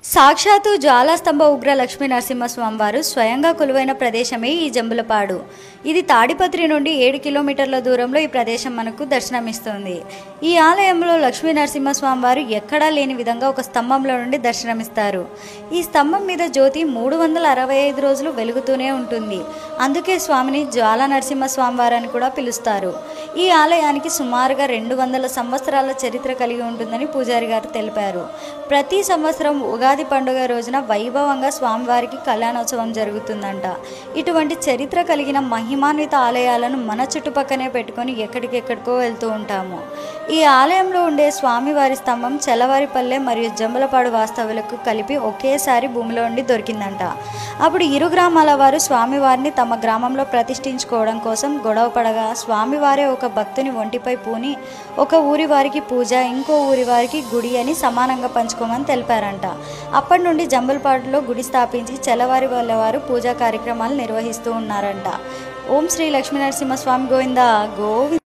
సాక్షాత్తు జ్వాలాస్తంభ ఉగ్ర లక్ష్మీ నరసింహస్వామి వారు స్వయంగా కొలువైన ప్రదేశమే ఈ జంబులపాడు. ఇది తాడిపత్రి నుండి 7 కిలోమీటర్ల దూరంలో ఈ ప్రదేశం మనకు దర్శనమిస్తుంది. ఈ ఆలయంలో లక్ష్మీ నరసింహస్వామి వారు ఎక్కడా లేని విధంగా ఒక స్తంభంలో నుండి దర్శనమిస్తారు. ఈ స్తంభం మీద జ్యోతి 365 రోజులు వెలుగుతూనే ఉంటుంది. అందుకే స్వామిని జ్వాలా నరసింహస్వామి వారని కూడా పిలుస్తారు. ఈ ఆలయానికి సుమారుగా 200 సంవత్సరాల చరిత్ర కలిగి ఉంటుందని పూజారి గారు తెలిపారు. ప్రతి సంవత్సరం ఉగాది పండుగ రోజున వైభవంగా స్వామివారికి కళ్యాణోత్సవం జరుగుతుందంట. ఇటువంటి చరిత్ర కలిగిన మహిమాన్విత ఆలయాలను మన చుట్టుపక్కనే పెట్టుకొని ఎక్కడికెక్కడికో వెళ్తూ ఉంటాము. ఈ ఆలయంలో ఉండే స్వామివారి స్తంభం చెలవారిపల్లె మరియు జంబులపాడు వాస్తవులకు కలిపి ఒకేసారి భూమిలో ఉండి దొరికిందంట. అప్పుడు ఇరు గ్రామాల వారు స్వామివారిని తమ గ్రామంలో ప్రతిష్ఠించుకోవడం కోసం గొడవ పడగా స్వామివారే ఒక భక్తుని ఒంటిపై పూని ఒక ఊరి వారికి పూజ, ఇంకో ఊరి వారికి గుడి అని సమానంగా పంచుకోమని తెలిపారంట. అప్పటి నుండి జంబులపాడులో గుడి స్థాపించి చెలవారి వాళ్ళ వారు పూజా కార్యక్రమాలు నిర్వహిస్తూ ఉన్నారంట. ఓం శ్రీ లక్ష్మీ నరసింహస్వామి గోవిందా గోవింద.